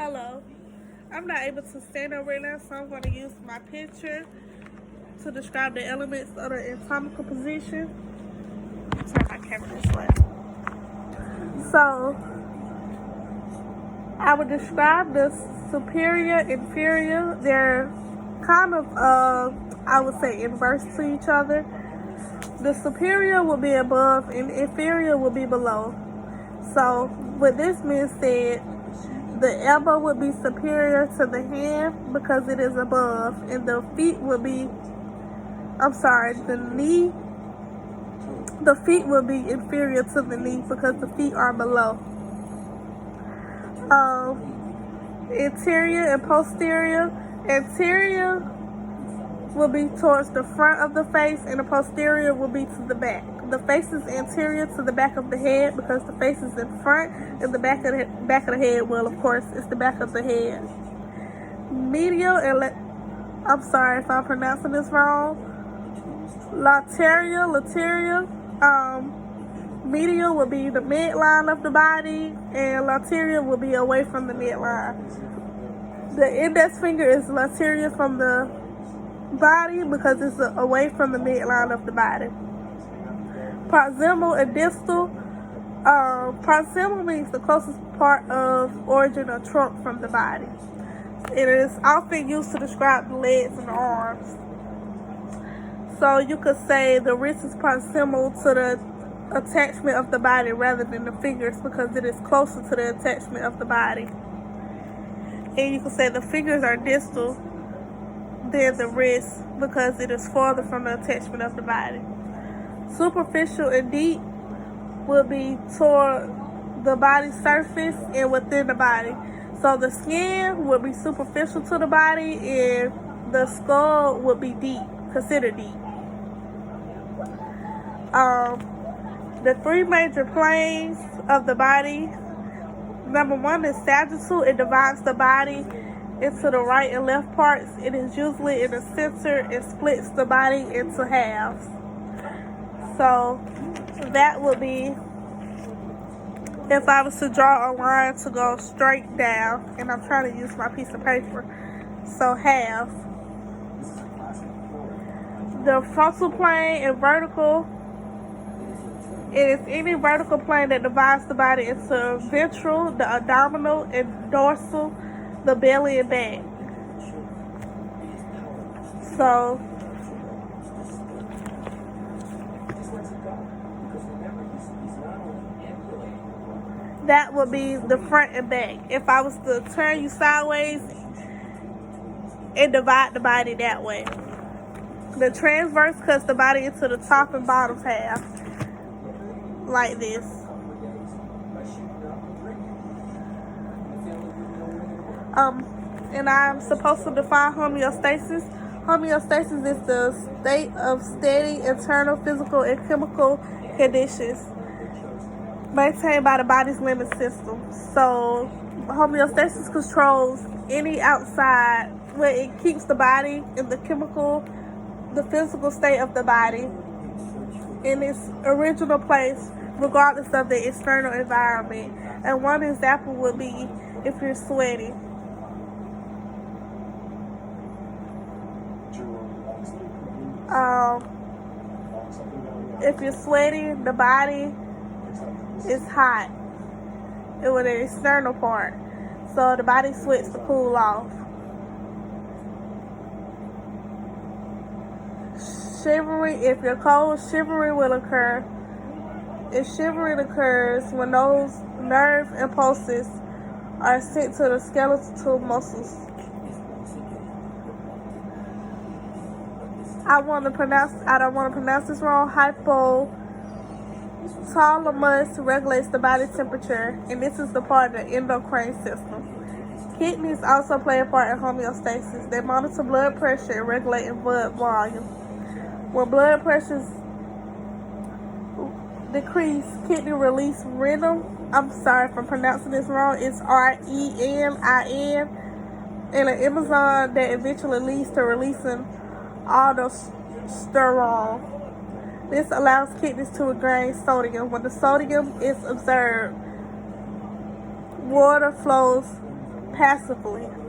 Hello. I'm not able to stand up right now, so I'm going to use my picture to describe the elements of the anatomical position. Turn my camera this way. So, I would describe the superior, inferior. They're kind of, I would say, inverse to each other. The superior will be above and inferior will be below. So, with this being said, the elbow would be superior to the hand because it is above, and the feet would be, the feet will be inferior to the knee because the feet are below. Interior and posterior. Anterior will be towards the front of the face, and the posterior will be to the back. The face is anterior to the back of the head because the face is in front, and the back of the head, well, of course, it's the back of the head. Medial and I'm sorry if I'm pronouncing this wrong. Lateral. Medial will be the midline of the body, and lateral will be away from the midline. The index finger is lateral from the body because it's away from the midline of the body. Proximal and distal. Proximal means the closest part of origin or trunk from the body. It is often used to describe the legs and the arms. So you could say the wrist is proximal to the attachment of the body rather than the fingers because it is closer to the attachment of the body. And you could say the fingers are distal than the wrist because it is farther from the attachment of the body. Superficial and deep will be toward the body surface and within the body. So the skin will be superficial to the body, and the skull will be deep, considered deep. The three major planes of the body. Number one is sagittal. It divides the body into the right and left parts. It is usually in the center and splits the body into halves. So that would be if I was to draw a line to go straight down, and I'm trying to use my piece of paper. So half. The frontal plane and vertical. It is any vertical plane that divides the body into ventral, the abdominal, and dorsal, the belly and back. So that would be the front and back. If I was to turn you sideways and divide the body that way. The transverse cuts the body into the top and bottom half, like this. And I'm supposed to define homeostasis. Homeostasis is the state of steady internal physical and chemical conditions maintained by the body's limbic system. So homeostasis controls any outside where it keeps the body in the physical state of the body in its original place, regardless of the external environment. And one example would be if you're sweating. If you're sweating, the body is hot with an external part, so the body sweats to cool off. Shivering, if you're cold, shivering will occur. If shivering occurs when those nerve impulses are sent to the skeletal muscles. I don't want to pronounce this wrong. Hypothalamus regulates the body temperature, and this is the part of the endocrine system. Kidneys also play a part in homeostasis. They monitor blood pressure and regulate blood volume. When blood pressures decrease, kidney release renin. I'm sorry if I'm pronouncing this wrong. It's renin, and an enzyme that eventually leads to releasing aldosterone. This allows kidneys to regain sodium. When the sodium is observed, water flows passively.